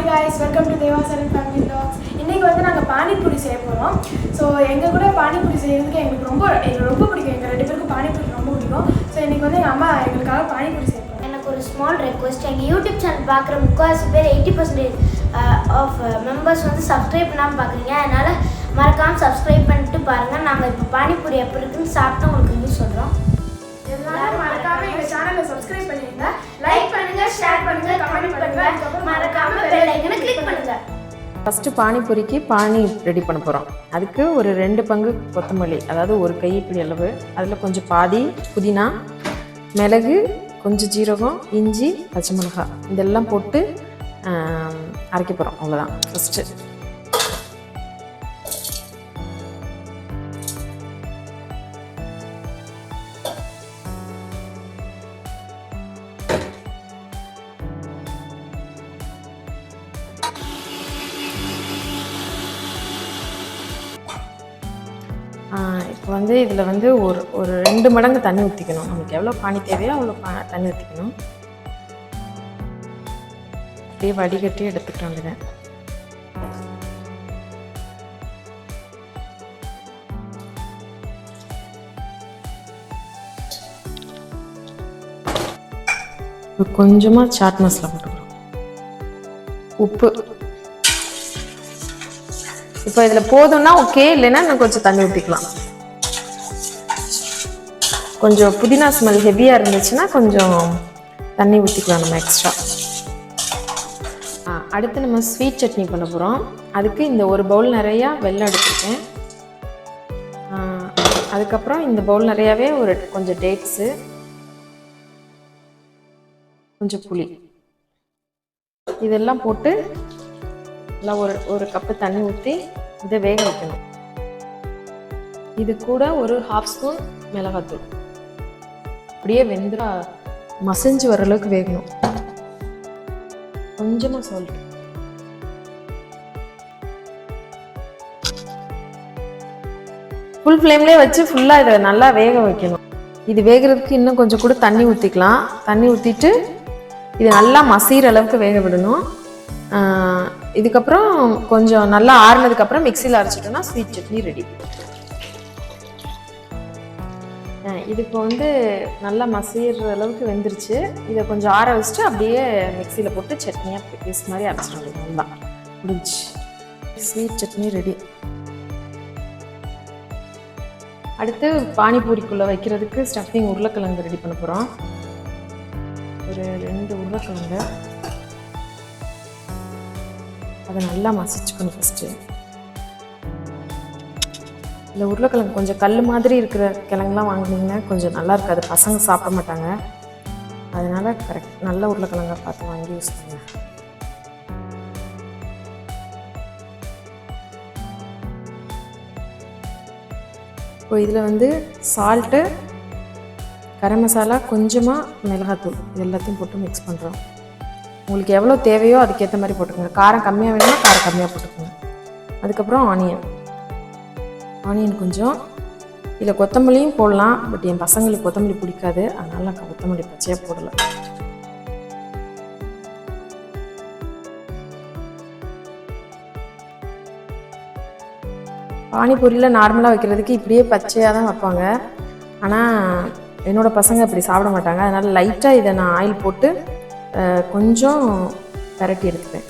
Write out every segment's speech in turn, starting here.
guys, welcome to Devasaran Family Vlogs. இன்னைக்கு வந்து நாங்க பானிபூரி செய்ய போறோம். சோ எங்க கூட பானிபூரி செய்யிறதுக்கு எனக்கு ரொம்ப பிடிக்கும். எங்க ரெண்டு பேருக்கும் பானிபூரி ரொம்ப பிடிக்கும். சோ இன்னைக்கு வந்து எங்க அம்மா எங்களுக்காக பானிபூரி செய்ய போறாங்க. எனக்கு ஒரு ஸ்மால் ரெக்வெஸ்ட், எங்க YouTube சேனல் பார்க்குற முக்காவாசி பேர் 80% ஆஃப் மெம்பர்ஸ் வந்து சப்ஸ்கிரைப் பண்ணாமல் பார்க்குறீங்க. அதனால மறக்காமல் சப்ஸ்கிரைப் பண்ணிட்டு பாருங்க. நாங்கள் இப்போ பானிபூரி எப்படி இருக்குன்னு சாப்பிட்டு உங்களுக்கு வந்து சொல்கிறோம். எல்லாரும் மறக்காம எங்க சேனலை சப்ஸ்கிரைப் பண்ணிடுங்க, லைக் பண்ணுங்க, ஷேர் பண்ணுங்க, கமெண்ட் பண்ணுங்க, மறக்காம பெல் ஐகானை கிளிக் பண்ணுங்க. ஃபஸ்ட்டு பானிபூரிக்கு பானி ரெடி பண்ண போகிறோம். அதுக்கு ஒரு 2 பங்கு கொத்தமல்லி, அதாவது ஒரு கைப்பிடி அளவு, அதில் கொஞ்சம் பாதி புதினா, மிளகு, கொஞ்சம் ஜீரகம், இஞ்சி, பச்சை மிளகாய் இதெல்லாம் போட்டு அரைக்க போகிறோம். அவ்வளோதான் ஃபஸ்ட்டு. இப்போ வந்து இதில் வந்து ஒரு 2 மடங்கு தண்ணி ஊற்றிக்கணும். நமக்கு எவ்வளோ பானி தேவையோ அவ்வளோ தண்ணி ஊற்றிக்கணும். அப்படியே வடிகட்டி எடுத்துக்கிட்டு வந்துடுறேன். கொஞ்சமாக சாட் மசாலா போட்டுக்கிறோம், உப்பு. இப்போ இதில் போதும்னா ஓகே, இல்லைன்னா இன்னும் கொஞ்சம் தண்ணி ஊற்றிக்கலாம். கொஞ்சம் புதினா ஸ்மெல் ஹெவியாக இருந்துச்சுன்னா கொஞ்சம் தண்ணி ஊற்றிக்கலாம் நம்ம எக்ஸ்ட்ரா. அடுத்து நம்ம ஸ்வீட் சட்னி பண்ண போகிறோம். அதுக்கு இந்த ஒரு பவுல் நிறையா வெல்லம் எடுத்துருக்கேன். அதுக்கப்புறம் இந்த பவுல் நிறையாவே கொஞ்சம் டேட்ஸு, கொஞ்சம் புளி, இதெல்லாம் போட்டு நல்லா ஒரு கப்பு தண்ணி ஊற்றி இதை வேக வைக்கணும். இது கூட ஒரு 1/2 ஸ்பூன் மிளகாத்தூள், அப்படியே வெந்தா மசிஞ்சு வர அளவுக்கு வேகணும். கொஞ்சமாக சால்ட், ஃபுல் ஃப்ளேம்லேயே வச்சு ஃபுல்லாக இதை நல்லா வேக வைக்கணும். இது வேகிறதுக்கு இன்னும் கொஞ்சம் கூட தண்ணி ஊற்றிக்கலாம். தண்ணி ஊற்றிட்டு இது நல்லா மசிகிற அளவுக்கு வேக விடணும். இதுக்கப்புறம் கொஞ்சம் நல்லா ஆறுனதுக்கப்புறம் மிக்சியில் அரைச்சிட்டோம்னா ஸ்வீட் சட்னி ரெடி. இது இப்போ வந்து நல்லா மசிகிற அளவுக்கு வெந்துருச்சு. இதை கொஞ்சம் ஆற வச்சுட்டு அப்படியே மிக்சியில் போட்டு சட்னியாக பேஸ்ட் மாதிரி அரைச்சிடணும். நல்லா முடிஞ்சு ஸ்வீட் சட்னி ரெடி. அடுத்து பானிபூரிக்குள்ளே வைக்கிறதுக்கு ஸ்டஃபிங் உருளைக்கிழங்கு ரெடி பண்ண போகிறோம். ஒரு 2 உருளைக்கிழங்கு, அதை நல்லா மசிச்சுக்கணும் ஃபஸ்ட்டு. இந்த உருளைக்கிழங்கு கொஞ்சம் கல் மாதிரி இருக்கிற கிழங்குலாம் வாங்கினீங்கன்னா கொஞ்சம் நல்லா இருக்காது, பசங்க சாப்பிட மாட்டாங்க. அதனால் கரெக்ட் நல்ல உருளைக்கிழங்கா பார்த்து வாங்கி யூஸ் பண்ணுங்க. இப்போ இதில் வந்து சால்ட்டு, கரம் மசாலா, கொஞ்சமாக மிளகாத்தூள் இது எல்லாத்தையும் போட்டு மிக்ஸ் பண்ணுறோம். உங்களுக்கு எவ்வளோ தேவையோ அதுக்கேற்ற மாதிரி போட்டுக்கோங்க. காரம் கம்மியாக வேணும்னா காரம் கம்மியாக போட்டுக்கோங்க. அதுக்கப்புறம் ஆனியன் கொஞ்சம், இதில் கொத்தமல்லியும் போடலாம். பட் என் பசங்களுக்கு கொத்தமல்லி பிடிக்காது, அதனால நான் கொத்தமல்லி பச்சையாக போடலை. பானிபூரியில் நார்மலாக வைக்கிறதுக்கு இப்படியே பச்சையாக தான் வைப்பாங்க. ஆனால் என்னோடய பசங்க அப்படி சாப்பிட மாட்டாங்க. அதனால் லைட்டாக இதை நான் ஆயில் போட்டு கொஞ்சம் பரட்டி எடுத்துப்பேன்.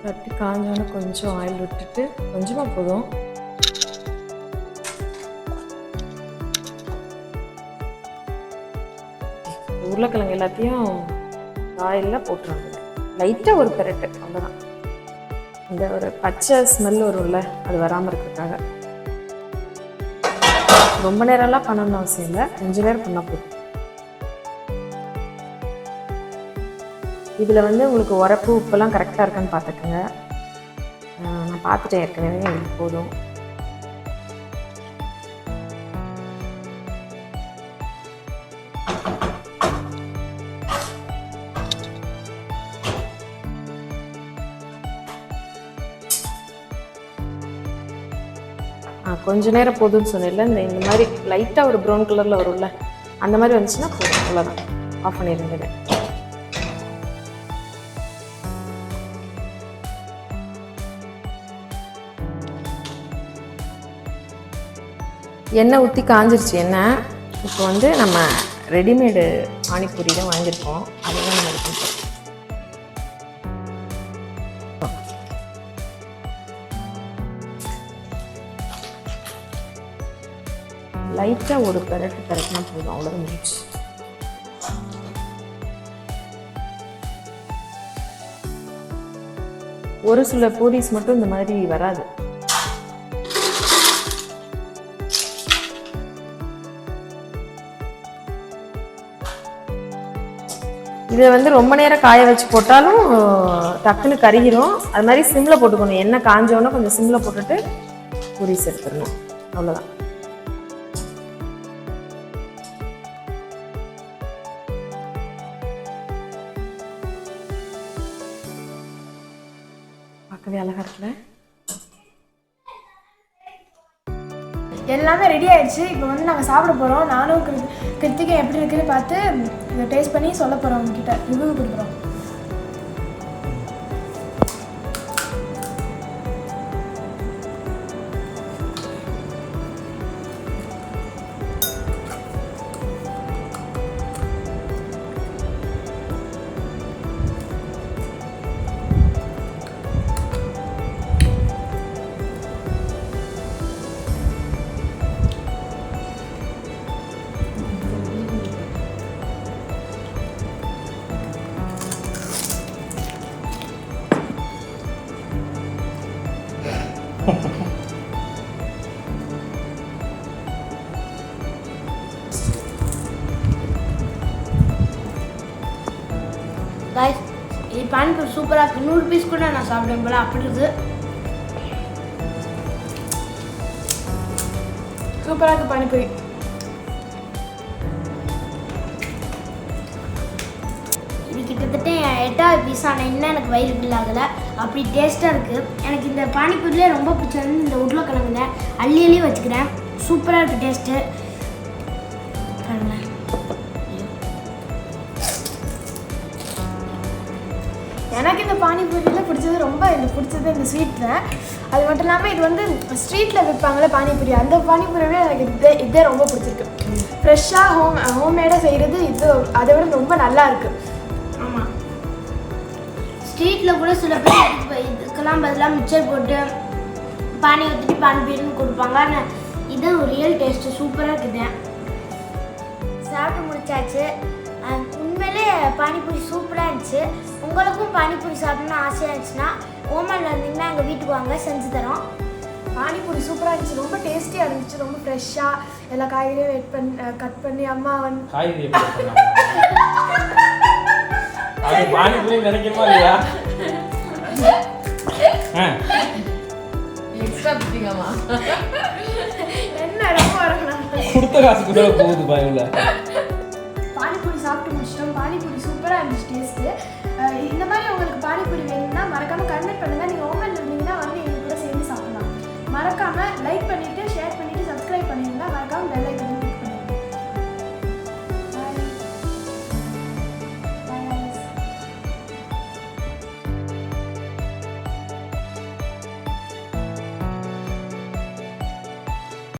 பரட்டி காஞ்சோன்னு கொஞ்சம் ஆயில் விட்டுட்டு, கொஞ்சமாக போதும். உருளைக்கிழங்கு எல்லாத்தையும் ஆயிலில் போட்டுருவாங்க. லைட்டாக ஒரு பரட்டு, அவ்வளோதான். இந்த ஒரு பச்சை ஸ்மெல் வரும்ல, அது வராமல் இருக்கிறதுக்காக. ரொம்ப நேரம்லாம் பண்ணணும்னு அவசியம் இல்லை, 5 நேரம் பண்ணால் போதும். இதில் வந்து உங்களுக்கு உரப்பு உப்பெல்லாம் கரெக்டாக இருக்கான்னு பார்த்துக்குங்க. நான் பார்த்துட்டேன் ஏற்கனவே, எனக்கு போதும். கொஞ்ச நேரம் போதும்னு சொன்னேன்ல, இந்த மாதிரி லைட்டாக ஒரு ப்ரௌன் கலரில் வரும்ல, அந்த மாதிரி வந்துச்சுன்னா போதும், அவ்வளோதான். ஆஃப் பண்ணிடுங்க. எண்ணெய் ஊற்றி காஞ்சிருச்சு எண்ணெய். இப்போ வந்து நம்ம ரெடிமேடு பானிபூரி தான் வாங்கியிருக்கோம், அதுதான் நம்ம எடுக்கணும். லைட்டாக ஒரு பெரட்டினா போதும், அவ்வளோதான் முடிச்சு. ஒரு சில பூரிஸ் மட்டும் இந்த மாதிரி வராது. இதை வந்து ரொம்ப நேரம் காய வச்சு போட்டாலும் டக்குன்னு கருகிரும். அது மாதிரி சிம்மில் போட்டுக்கணும். எண்ணெய் காஞ்சோன்னா கொஞ்சம் சிம்மில் போட்டுட்டு பூரிஸ் எடுத்துடணும், அவ்வளோதான். பார்க்கவே அழகா இருக்குல்ல. எல்லாமே ரெடி ஆயிடுச்சு. இப்போ வந்து நாங்கள் சாப்பிட போகிறோம். நானும் கிருத்திகை எப்படி இருக்குன்னு பார்த்து இதை டேஸ்ட் பண்ணி சொல்ல போகிறோம், உங்ககிட்ட ரிவ்யூ கொடுக்குறோம். गाइस ये பானிபூரி சூப்பராக இருக்குது. 100 பீஸ் கூட நான் சாப்பிடுவேன் போல, அப்படி இருக்குது. சூப்பராக இருக்குது பானிபூரி. இது கிட்டத்தட்ட 8வது பீஸ், ஆனால் இன்னும் எனக்கு வயிறு ஃபில் ஆகலை, அப்படி டேஸ்ட்டாக இருக்குது. எனக்கு இந்த பானிபூரிலே ரொம்ப பிடிச்சது இந்த உருளைக்கிழங்குங்க. அள்ளி அள்ளி வச்சுக்கிறேன். சூப்பராக இருக்குது டேஸ்ட்டு. பாருங்களேன். எனக்கு இந்த பானிபூரியில் பிடிச்சது இந்த ஸ்வீட் தான். அது மட்டும் இல்லாமல் இது வந்து ஸ்ட்ரீட்டில் விற்பாங்களே பானிபூரி, அந்த பானிபூரியோட எனக்கு இதே ரொம்ப பிடிச்சிருக்கு. ஃப்ரெஷ்ஷாக ஹோம்மேடாக செய்கிறது இது அதை விட ரொம்ப நல்லா இருக்குது. ஆமாம், ஸ்ட்ரீட்டில் கூட சில பேர் இதுக்கெல்லாம் பதிலாக மிக்சர் போட்டு பானி ஊற்றிட்டு பானிபூரின்னு கொடுப்பாங்க. ஆனால் இது ஒரு ரியல் டேஸ்ட்டு சூப்பராக இருக்குது. சாப்பிட்டு முடிச்சாச்சு. உண்மையிலே பானிபூரி சூப்பராக இருந்துச்சு. உங்களுக்கும் பானிபூரி சாப்பிட்ணுன்னு ஆசையாக இருந்துச்சுன்னா ஓமனில் இருந்தீங்கன்னா எங்கள் வீட்டுக்கு வாங்க, செஞ்சு தரோம். பானிபூரி சூப்பராக இருந்துச்சு, ரொம்ப டேஸ்டியாக இருந்துச்சு, ரொம்ப ஃப்ரெஷ்ஷாக எல்லா காய்கறியும் கட் பண்ணி அம்மா வந்து காய்கறி பானிபூரி நினைக்கிறமா இல்லையா? எக்ஸ்ட்ரா பிடிக்காமா என்ன ரொம்ப வரணும் கொடுத்த காசுக்கு கூட போகுது பயவில். பானிபூரி சாப்பிட்டு முடிச்சிட்டோம். பானிபூரி சூப்பராக இருந்துச்சு டேஸ்ட்டு. இந்த மாதிரி உங்களுக்கு பானிபூரி வேணும்னா மறக்காமல் கமெண்ட் பண்ணுங்கள். நீங்கள் ஓமனில் இருந்தீங்கன்னா வந்து எங்கள் கூட சேர்ந்து சாப்பிடலாம். மறக்காமல் லைக் பண்ணிவிட்டு ஷேர் பண்ணிவிட்டு சப்ஸ்கிரைப் பண்ணிடுங்க. மறக்காமல் பெல் ஐக்கான்